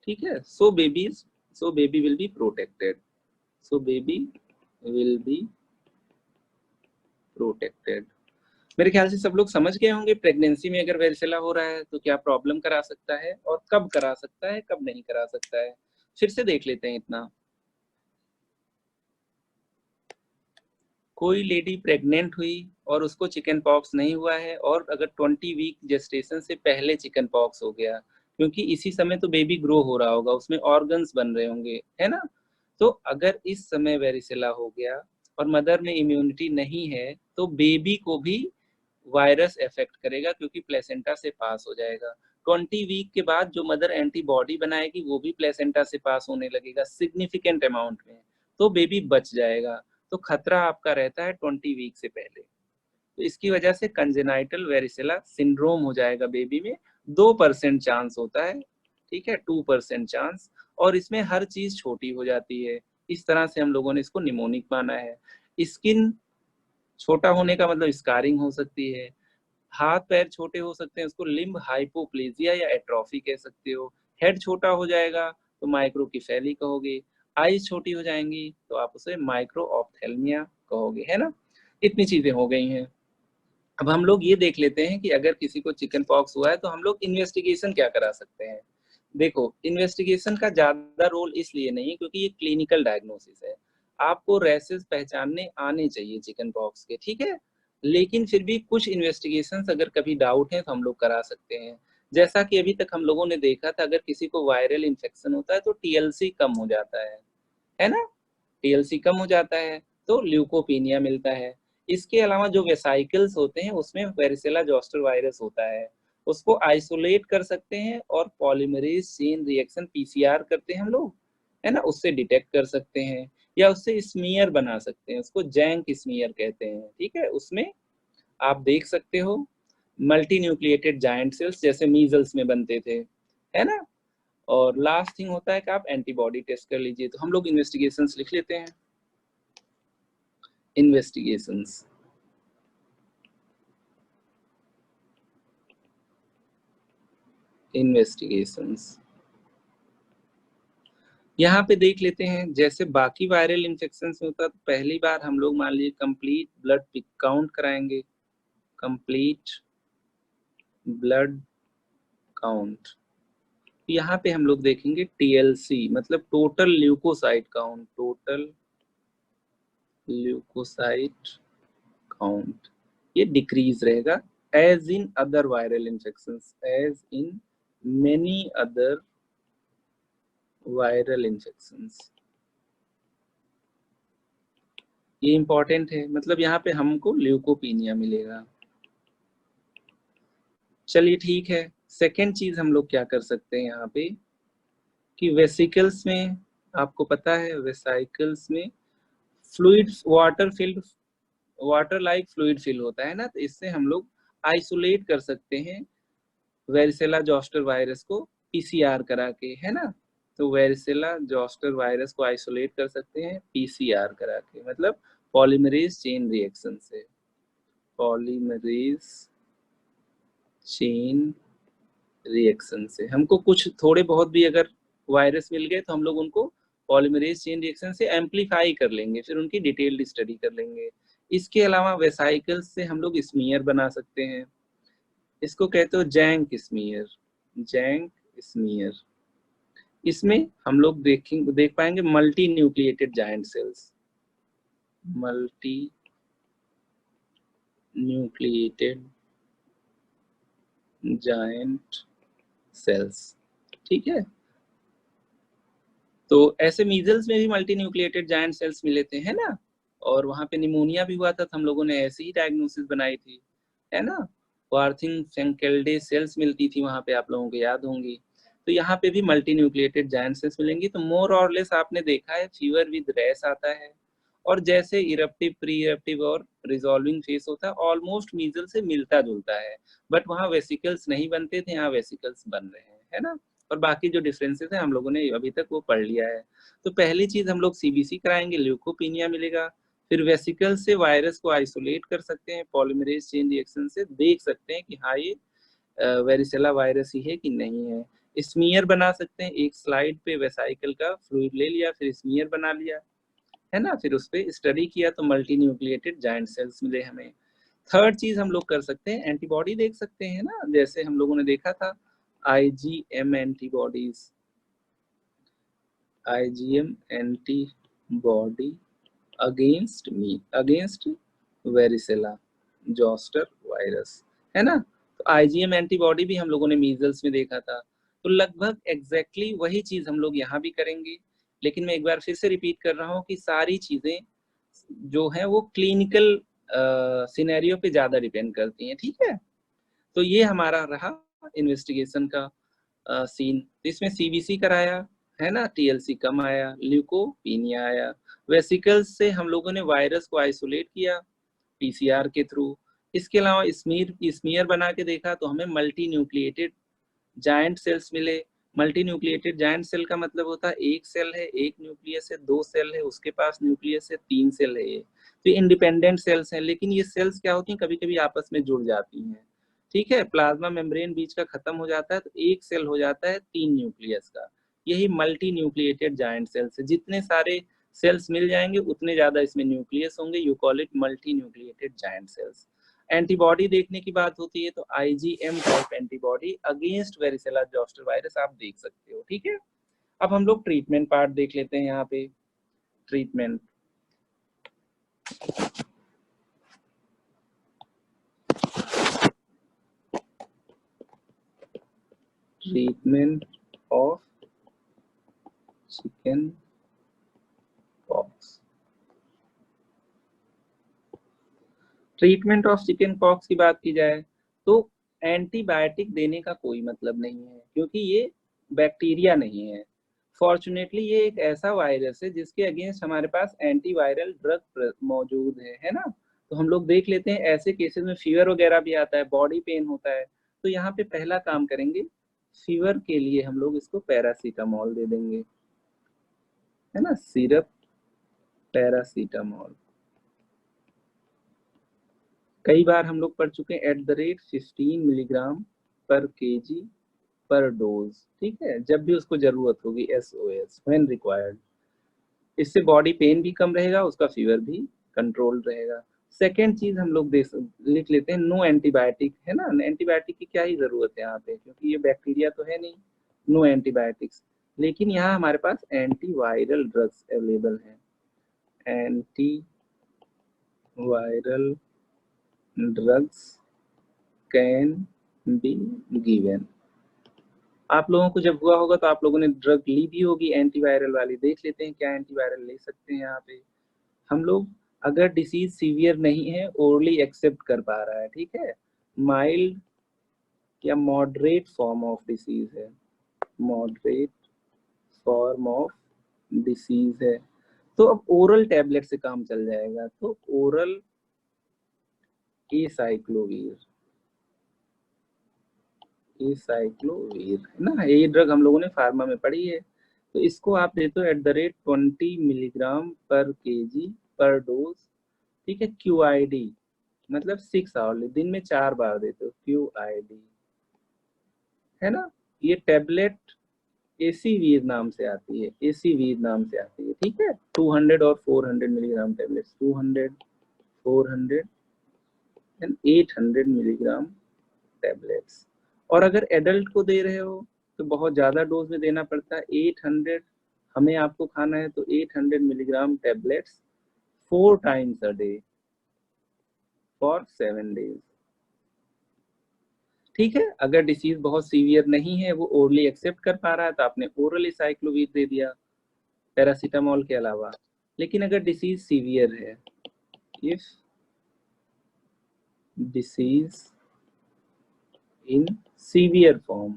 ठीक है, so baby will be protected. मेरे ख्याल से सब लोग समझ गए होंगे प्रेगनेंसी में अगर वेरिसेला हो रहा है तो क्या प्रॉब्लम करा सकता है और कब करा सकता है, कब नहीं करा सकता है। फिर से देख लेते हैं इतना। कोई लेडी प्रेग्नेंट हुई और उसको चिकन पॉक्स नहीं हुआ है, और अगर 20 वीक जेस्टेशन से पहले चिकन पॉक्स हो गया, क्योंकि इसी समय तो बेबी ग्रो हो रहा होगा, उसमें ऑर्गन्स बन रहे होंगे, है ना। तो अगर इस समय वेरिसेला हो गया और मदर में इम्यूनिटी नहीं है तो बेबी को भी वायरस इफेक्ट करेगा, क्योंकि प्लेसेंटा से पास हो जाएगा। 20 वीक के बाद जो मदर एंटीबॉडी बनाएगी वो भी प्लेसेंटा से पास होने लगेगा सिग्निफिकेंट अमाउंट में, तो बेबी बच जाएगा। तो खतरा आपका रहता है 20 वीक से पहले। तो इसकी वजह से कंजेनाइटल वेरिसेला सिंड्रोम हो जाएगा बेबी में। 2% चांस होता है, ठीक है, 2% चांस, और इसमें हर चीज छोटी हो जाती है। इस तरह से हम लोगों ने इसको निमोनिक माना है। स्किन छोटा होने का मतलब स्कारिंग हो सकती है, हाथ पैर छोटे हो सकते हैं, उसको लिम्ब हाइपोप्लेजिया या एट्रोफी कह सकते हो। हेड छोटा हो जाएगा तो माइक्रोकेफेली कहोगे। आईज छोटी हो जाएंगी तो आप उसे माइक्रो ऑप्थेल्मिया कहोगे, है ना। इतनी चीजें हो गई हैं। अब हम लोग ये देख लेते हैं कि अगर किसी को चिकन पॉक्स हुआ है तो हम लोग इन्वेस्टिगेशन क्या करा सकते हैं। देखो, इन्वेस्टिगेशन का ज्यादा रोल इसलिए नहीं क्योंकि ये क्लिनिकल डायग्नोसिस है। आपको रेसेस पहचानने आने चाहिए चिकन पॉक्स के, ठीक है, लेकिन फिर भी कुछ इन्वेस्टिगेशन अगर कभी डाउट है तो हम लोग करा सकते हैं। जैसा कि अभी तक हम लोगों ने देखा था, अगर किसी को वायरल इन्फेक्शन होता है तो टीएलसी कम हो जाता है ना। टीएलसी कम हो जाता है तो ल्यूकोपीनिया मिलता है। इसके अलावा जो वेसाइकल्स होते हैं उसमें वेरिसेला जोस्टर वायरस होता है, उसको आइसोलेट कर सकते हैं और पॉलीमरेज चेन रिएक्शन पीसीआर करते हैं हम लोग, है ना, उससे डिटेक्ट कर सकते हैं, या उससे स्मीयर बना सकते हैं, उसको जैंक स्मीयर कहते हैं, ठीक है। उसमें आप देख सकते हो मल्टी न्यूक्लिएटेड जायंट सेल्स जैसे मीजल्स में बनते थे, है ना। और लास्ट थिंग होता है कि आप एंटीबॉडी टेस्ट कर लीजिए। तो हम लोग इन्वेस्टिगेशंस लिख लेते हैं। इन्वेस्टिगेशंस, यहाँ पे देख लेते हैं। जैसे बाकी वायरल इन्फेक्शन में होता है तो पहली बार हम लोग मान लीजिए कंप्लीट ब्लड पिक काउंट कराएंगे, कंप्लीट ब्लड काउंट। यहाँ पे हम लोग देखेंगे टीएलसी मतलब total leukocyte count, total leukocyte count, ये डिक्रीज रहेगा as in other viral infections, as in many other viral infections. ये इंपॉर्टेंट है, मतलब यहाँ पे हमको ल्यूकोपीनिया मिलेगा। चलिए ठीक है, सेकेंड चीज हम लोग क्या कर सकते हैं यहाँ पे कि वेसिकल्स में, आपको पता है वेसाइकल्स में fluid water like fluid fill होता है ना, तो इससे हम लोग आइसोलेट कर सकते हैं वेरिसेला जोस्टर वायरस को पीसीआर करा के, है ना। तो वेरिसेला जोस्टर वायरस को आइसोलेट कर सकते हैं पीसीआर करा के, मतलब पॉलीमरेज चेन रिएक्शन से, पॉलीमरेज चेन रिएक्शन से। हमको कुछ थोड़े बहुत भी अगर वायरस मिल गए तो हम लोग उनको पॉलीमरेज चेन रिएक्शन से एम्पलीफाई कर लेंगे, फिर उनकी डिटेल्ड स्टडी कर लेंगे। इसके अलावा वेसाइकल्स से हम लोग स्मीयर बना सकते हैं, इसको कहते हो जैंक स्मीयर, जैंक स्मीयर। इसमें हम लोग देख पाएंगे multinucleated giant cells, multinucleated giant cells, ठीक है। तो ऐसे मीजल्स में भी मल्टी न्यूक्लिएटेड जायंट सेल्स मिले थे, है ना। और वहां पे निमोनिया भी हुआ था तो हम लोगों ने ऐसी ही डायग्नोसिस बनाई थी, है ना। क्वार्थिंग सेल्स मिलती थी वहां पे, आप लोगों को याद होंगी। तो यहाँ पे भी मल्टी न्यूक्लिएटेड जायंट सेल्स मिलेंगी। तो मोर और लेस आपने देखा है फीवर विद रैश आता है, और जैसे इरप्टिव, प्री इरप्टिव और रिजॉल्विंग फेस होता है, ऑलमोस्ट मीजल से मिलता जुलता है, बट वहाँ वेसिकल्स नहीं बनते थे, यहाँ वेसिकल्स बन रहे हैं, है ना। और बाकी जो डिफरेंसेस है हम लोगों ने अभी तक वो पढ़ लिया है। तो पहली चीज हम लोग सीबीसी कराएंगे, ल्यूकोपीनिया मिलेगा। फिर वेसिकल से वायरस को आइसोलेट कर सकते हैं, पॉलीमरेज चेन रिएक्शन से देख सकते हैं कि हाँ ये वेरिसेला वायरस ही है कि नहीं है। स्मीयर बना सकते हैं, एक स्लाइड पे वेसाइकल का फ्लूइड ले लिया, फिर स्मीयर बना लिया, है ना, फिर उस पर स्टडी किया तो मल्टी न्यूक्लिएटेड जायंट सेल्स मिले हमें। थर्ड चीज हम लोग कर सकते हैं, एंटीबॉडी देख सकते हैं ना, जैसे हम लोगों ने देखा था IgM antibodies, IgM antibody against varicella zoster virus, है ना। तो आईजीएम एंटीबॉडी भी हम लोगों ने मीजल्स में देखा था। तो लगभग एग्जैक्टली वही चीज हम लोग यहाँ भी करेंगे, लेकिन मैं एक बार फिर से रिपीट कर रहा हूँ कि सारी चीजें जो है वो क्लिनिकल सिनेरियो पे ज्यादा डिपेंड करती हैं, ठीक है। तो ये हमारा रहा इन्वेस्टिगेशन का सीन। इसमें सीबीसी कराया, है ना, टीएलसी कम आया, ल्यूकोपीनिया आया, वेसिकल्स से हम लोगों ने वायरस को आइसोलेट किया पीसीआर के थ्रू। इसके अलावा स्मीयर बना के देखा तो हमें मल्टी न्यूक्लिएटेड जायंट सेल्स मिले। मल्टी न्यूक्लिएटेड जायंट सेल का मतलब होता है एक सेल है, एक न्यूक्लियस है, दो सेल है, उसके पास न्यूक्लियस है, तीन सेल है। ये तो इंडिपेंडेंट सेल्स हैं, लेकिन ये सेल्स क्या होती हैं, कभी कभी आपस में जुड़ जाती हैं, ठीक है। प्लाज्मा मेम्ब्रेन बीच का खत्म हो जाता है तो एक सेल हो जाता है तीन न्यूक्लियस का। यही मल्टी न्यूक्लिएटेड जायंट सेल्स है। जितने सारे सेल्स मिल जाएंगे उतने ज्यादा इसमें न्यूक्लियस होंगे, you call it multinucleated giant cells. Antibody देखने की बात होती है तो IgM type antibody against varicella zoster virus आप देख सकते हो, ठीक है। अब हम लोग ट्रीटमेंट पार्ट देख लेते हैं। यहाँ पे treatment of chicken pox. Treatment of chicken pox की बात की जाए तो एंटीबायोटिक देने का कोई मतलब नहीं है, क्योंकि ये बैक्टीरिया नहीं है। फॉर्चुनेटली ये एक ऐसा वायरस है जिसके अगेंस्ट हमारे पास एंटीवायरल ड्रग मौजूद है ना। तो हम लोग देख लेते हैं, ऐसे केसेस में फीवर वगैरह भी आता है, बॉडी पेन होता है, तो यहाँ पे पहला काम करेंगे, फीवर के लिए हम लोग इसको पैरासीटामोल दे देंगे, है ना, सिरप पैरासीटामोल। कई बार हम लोग पढ़ चुके हैं @15 मिलीग्राम पर केजी पर डोज, ठीक है, जब भी उसको जरूरत होगी, SOS व्हेन रिक्वायर्ड। इससे बॉडी पेन भी कम रहेगा, उसका फीवर भी कंट्रोल रहेगा। सेकेंड चीज हम लोग लिख लेते हैं, नो एंटीबायोटिक, है ना। एंटीबायोटिक की क्या ही जरूरत है यहाँ पे, क्योंकि ये बैक्टीरिया तो है नहीं। नो एंटीबायोटिक्स, लेकिन यहाँ हमारे पास एंटीवायरल ड्रग्स अवेलेबल हैं। Anti viral drugs can be given. आप लोगों को जब हुआ होगा तो आप लोगों ने ड्रग ली भी होगी एंटीवायरल वाली। देख लेते हैं क्या एंटीवायरल ले सकते हैं यहाँ पे हम लोग। अगर डिसीज सीवियर नहीं है, ओरली एक्सेप्ट कर पा रहा है, ठीक है, माइल्ड या मॉडरेट फॉर्म ऑफ डिसीज है, मॉडरेट फॉर्म ऑफ डिसीज है, तो अब ओरल टैबलेट से काम चल जाएगा। तो ओरल एसाइक्लोवीर, एसाइक्लोवीर, है ना, ये ड्रग हम लोगों ने फार्मा में पढ़ी है। तो इसको आप देते हो @20 मिलीग्राम पर केजी पर डोज, ठीक है। QID मतलब 6 आवरली, दिन में 4 बार देते हो, QID, है ना। ये टेबलेट एसीवीर नाम से आती है, एसीवीर नाम से आती है, ठीक है। 200 और 400 milligram tablets, 200, 400 and 800 milligram tablets. और अगर एडल्ट को दे रहे हो तो बहुत ज़्यादा डोज में देना पड़ता है, 800 हमें आपको खाना है, तो 800 milligram tablets 4 times a day for 7 days, ठीक है। अगर डिसीज बहुत सीवियर नहीं है, वो ओरली एक्सेप्ट कर पा रहा है, तो आपने ओरली साइक्लोवीर दे दिया पैरासीटामोल के अलावा। लेकिन अगर डिसीज सीवियर है, if disease in severe form,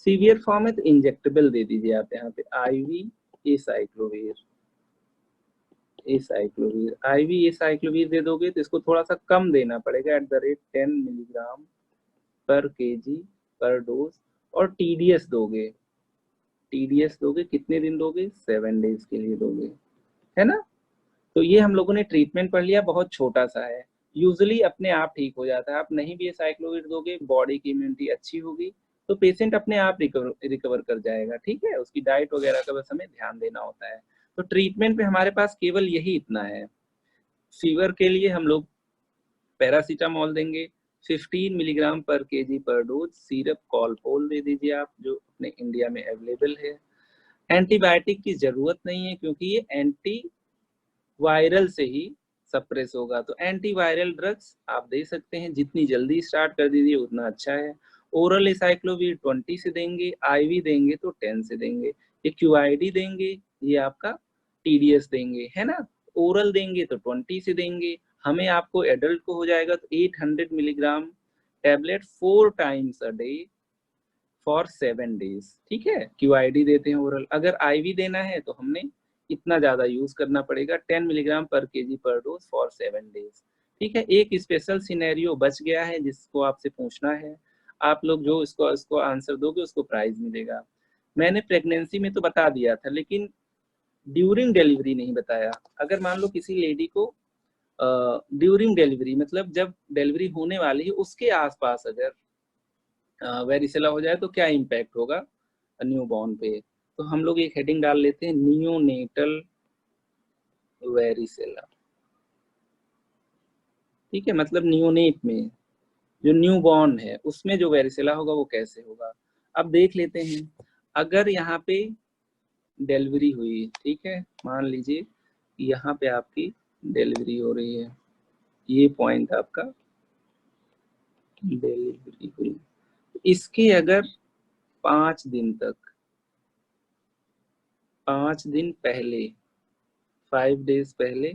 severe form है तो इंजेक्टेबल दे दीजिए आप यहाँ पे IV aciclovir, aciclovir IV aciclovir दे दोगे तो इसको थोड़ा सा कम देना पड़ेगा @10 मिलीग्राम पर केजी पर डोज। और TDS दोगे, TDS दोगे कितने दिन दोगे, 7 डेज के लिए दोगे, है ना। तो ये हम लोगों ने ट्रीटमेंट पढ़ लिया, बहुत छोटा सा है, यूजुअली अपने आप ठीक हो जाता है। आप नहीं भी एसाइक्लोवीर दोगे, बॉडी की इम्यूनिटी अच्छी होगी तो पेशेंट अपने आप रिकवर कर जाएगा, ठीक है। उसकी डाइट वगैरह का बस हमें ध्यान देना होता है। तो ट्रीटमेंट में हमारे पास केवल यही इतना है। फीवर के लिए हम लोग पैरासीटामोल देंगे 15 मिलीग्राम पर केजी पर डोज, सिरप कॉलपोल दे दीजिए आप, जो अपने इंडिया में अवेलेबल है। एंटीबायोटिक की जरूरत नहीं है क्योंकि ये एंटी वायरल से ही सप्रेस होगा। तो एंटीवायरल ड्रग्स आप दे सकते हैं, जितनी जल्दी स्टार्ट कर दीजिए उतना अच्छा है। ओरल एसाइक्लोवीर 20 से देंगे, IV देंगे तो 10 से देंगे। ये QID देंगे, ये आपका TDS देंगे, है ना। ओरल देंगे तो 20 से देंगे। हमें आपको एडल्ट को हो जाएगा तो 800 milligram tablet 4 times a day for 7 days, ठीक है। QID देते हैं ओरल। अगर IV देना है तो हमने इतना ज्यादा यूज करना पड़ेगा, 10 मिलीग्राम पर केजी पर डोज फॉर 7 डेज, ठीक है। एक स्पेशल सिनेरियो बच गया है जिसको आपसे पूछना है, आप लोग जो इसको आंसर दोगे उसको प्राइज मिलेगा। मैंने प्रेगनेंसी में तो बता दिया था लेकिन ड्यूरिंग डिलीवरी नहीं बताया। अगर मान लो किसी लेडी को ड्यूरिंग डिलीवरी मतलब जब डिलीवरी होने वाली है उसके आसपास अगर वेरिसेला हो जाए तो क्या इम्पैक्ट होगा न्यू बॉर्न पे। तो हम लोग एक हेडिंग डाल लेते हैं, नियोनेटल वेरिसेला, ठीक है। मतलब नियोनेट में जो न्यू बॉर्न है उसमें जो वेरिसेला होगा वो कैसे होगा। अब देख लेते हैं, अगर यहाँ पे डिलीवरी हुई, ठीक है, मान लीजिए यहाँ पे आपकी डिलीवरी हो रही है, ये पॉइंट आपका डिलीवरी हुई, इसके अगर 5 दिन तक, 5 दिन पहले, 5 डेज पहले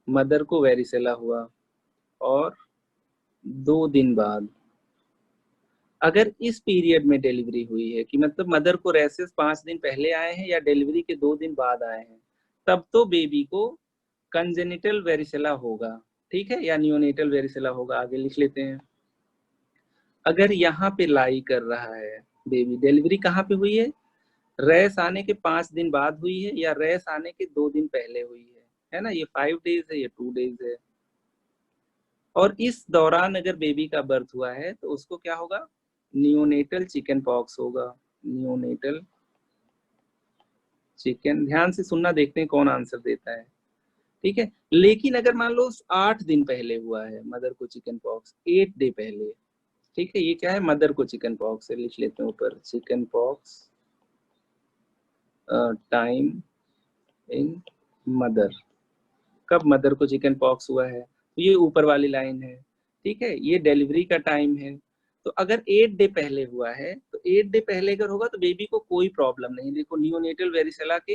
मदर को वेरिसेला हुआ और 2 दिन बाद अगर इस पीरियड में डिलीवरी हुई है कि मतलब मदर को रैसेस 5 दिन पहले आए हैं या डिलीवरी के 2 दिन बाद आए हैं, तब तो बेबी को कंजेनिटल वेरिसेला होगा, ठीक है, या नियोनेटल वेरिसेला होगा। आगे लिख लेते हैं। अगर यहाँ पे लाई कर रहा है बेबी, डिलीवरी कहाँ पे हुई है, रैस आने के 5 दिन बाद हुई है या रैस आने के 2 दिन पहले हुई है ना। ये 5 डेज है, ये 2 डेज है। और इस दौरान अगर बेबी का बर्थ हुआ है तो उसको क्या होगा, नियोनेटल चिकन पॉक्स होगा। नियोनेटल चिकन, ध्यान से सुनना, देखते हैं कौन आंसर देता है, ठीक है। लेकिन अगर मान लो 8 दिन पहले हुआ है मदर को चिकन पॉक्स, 8 डे पहले, ठीक है, ये क्या है, मदर को चिकन पॉक्स है, लिख लेते हैं ऊपर, chicken pox time in mother, कब मदर को चिकन पॉक्स हुआ है, तो ये ऊपर वाली लाइन है, ठीक है। ये डिलीवरी का टाइम है। तो अगर 8 डे पहले हुआ है तो 8 डे पहले अगर होगा तो बेबी को कोई प्रॉब्लम नहीं। देखो नियोनेटल वेरिसेला के,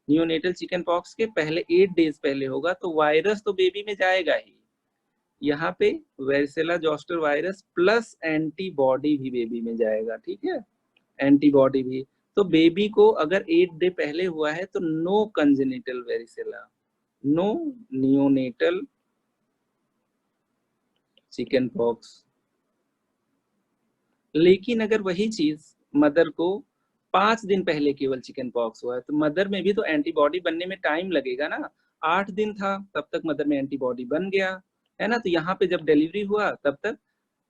नियोनेटल चिकन पॉक्स के पहले 8 डेज पहले होगा तो वायरस तो बेबी में जाएगा ही। यहाँ पे varicella zoster virus plus antibody भी बेबी में जाएगा, ठीक है, एंटीबॉडी भी। तो बेबी को अगर 8 डे पहले हुआ है तो no congenital varicella, no neonatal chickenpox. लेकिन अगर वही चीज मदर को 5 दिन पहले केवल चिकन पॉक्स हुआ है तो मदर में भी तो एंटीबॉडी बनने में टाइम लगेगा ना। 8 दिन था तब तक मदर में एंटीबॉडी बन गया, है ना। तो यहाँ पे जब डिलीवरी हुआ तब तक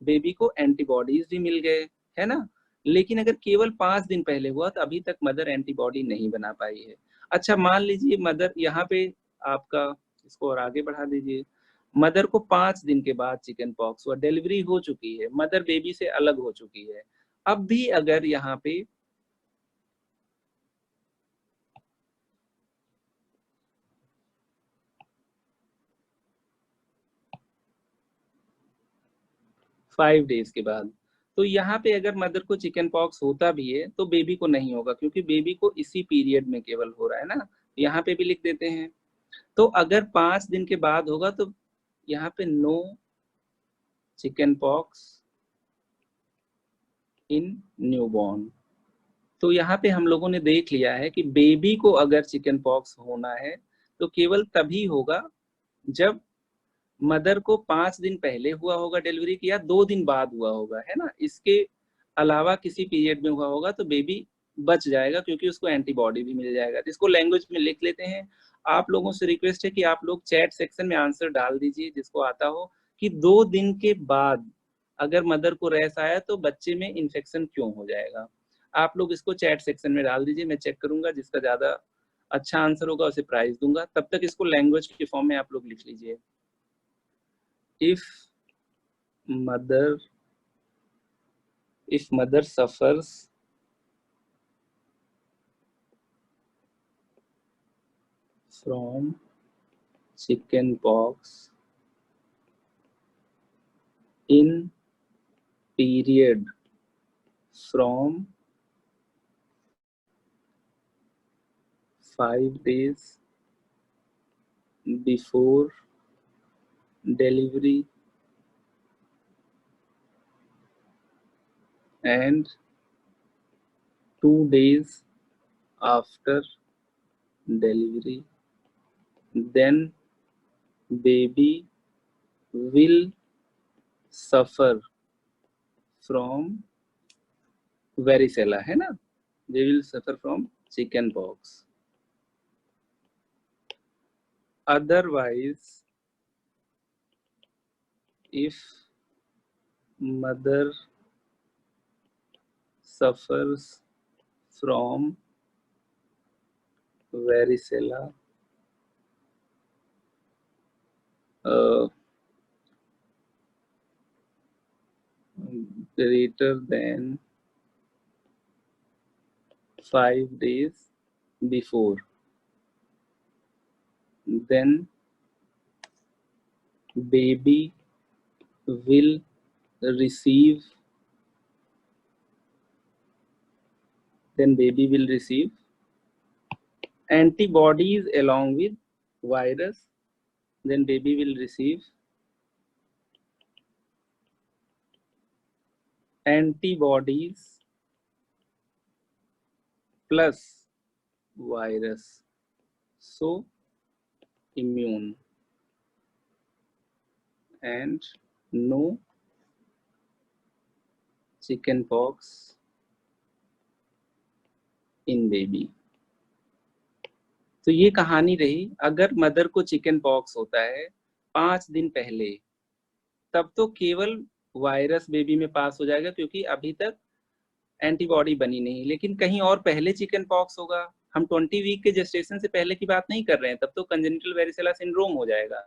बेबी को एंटीबॉडीज भी मिल गए, है ना। लेकिन अगर केवल 5 दिन पहले हुआ तो अभी तक मदर एंटीबॉडी नहीं बना पाई है। अच्छा मान लीजिए मदर यहाँ पे आपका, इसको और आगे बढ़ा दीजिए, मदर को 5 दिन के बाद चिकन पॉक्स हुआ, डिलीवरी हो चुकी है, मदर बेबी से अलग हो चुकी है। अब भी अगर यहाँ पे 5 डेज के बाद, तो यहाँ पे अगर मदर को चिकन पॉक्स होता भी है तो बेबी को नहीं होगा क्योंकि बेबी को इसी पीरियड में केवल हो रहा है ना। यहाँ पे भी लिख देते हैं। तो अगर 5 दिन के बाद होगा तो यहाँ पे no chickenpox in newborn. तो यहाँ पे हम लोगों ने देख लिया है कि बेबी को अगर चिकन पॉक्स होना है तो केवल तभी होगा जब मदर को 5 दिन पहले हुआ होगा डिलीवरी की, या 2 दिन बाद हुआ होगा, है ना। इसके अलावा किसी पीरियड में हुआ होगा तो बेबी बच जाएगा, क्योंकि उसको एंटीबॉडी भी मिल जाएगा। तो इसको लैंग्वेज में लिख लेते हैं। आप लोगों से रिक्वेस्ट है कि आप लोग चैट सेक्शन में आंसर डाल दीजिए जिसको आता हो, कि 2 दिन के बाद अगर मदर को रैश आया तो बच्चे में इन्फेक्शन क्यों हो जाएगा। आप लोग इसको चैट सेक्शन में डाल दीजिए, मैं चेक करूंगा, जिसका ज्यादा अच्छा आंसर होगा उसे प्राइज दूंगा। तब तक इसको लैंग्वेज के फॉर्म में आप लोग लिख लीजिए। if mother suffers from chicken pox in period from 5 days before delivery and 2 days after delivery, then baby will suffer from varicella, है ना, they will suffer from chicken pox. Otherwise, if mother suffers from varicella greater than 5 days before, then baby will receive antibodies along with virus. Then baby will receive antibodies plus virus, so immune, and no chicken pox in baby. तो ये कहानी रही। अगर मदर को चिकन पॉक्स होता है 5 दिन पहले, तब तो केवल वायरस बेबी में पास हो जाएगा, क्योंकि अभी तक एंटीबॉडी बनी नहीं। लेकिन कहीं और पहले चिकन पॉक्स होगा, हम 20 वीक के जेस्टेशन से पहले की बात नहीं कर रहे हैं, तब तो कंजेनिटल वेरिसेला सिंड्रोम हो जाएगा।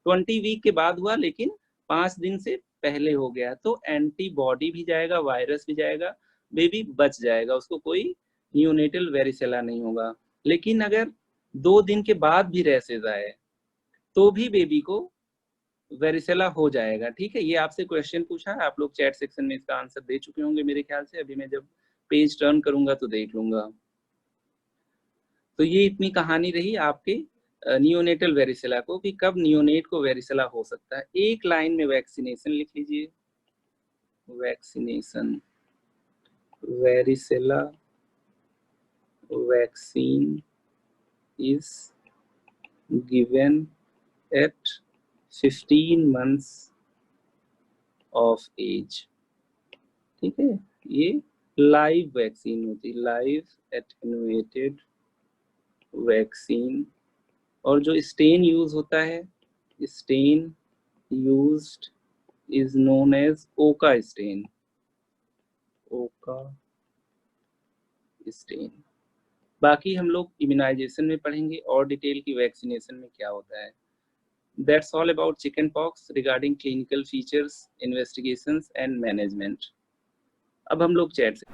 20 वीक के बाद हुआ, लेकिन 5 दिन से पहले हो गया, तो एंटीबॉडी भी जाएगा, वायरस भी जाएगा, बेबी बच जाएगा, उसको कोई न्यूनेटल वेरिसेला नहीं होगा। लेकिन अगर 2 दिन के बाद भी रैसेज आए तो भी बेबी को वेरिसेला हो जाएगा। ठीक है, ये आपसे क्वेश्चन पूछा है, आप लोग चैट सेक्शन में इसका आंसर दे चुके होंगे मेरे ख्याल से। अभी मैं जब पेज टर्न करूंगा तो देख लूंगा। तो ये इतनी कहानी रही आपके नियोनेटल वेरिसेला को, कि कब नियोनेट को वेरिसेला हो सकता है। एक लाइन में वैक्सीनेशन लिख लीजिए। Vaccination, varicella vaccine is given at 15 months of age। ठीक है, ये लाइव वैक्सीन होती है, लाइव एटेन्युएटेड वैक्सीन। और जो स्टेन यूज होता है, strain used is known as Oka strain. Oka strain. बाकी हम लोग इम्यूनाइजेशन में पढ़ेंगे और डिटेल की वैक्सीनेशन में क्या होता है। That's all about chickenpox regarding clinical features, investigations and management। अब हम लोग चैट से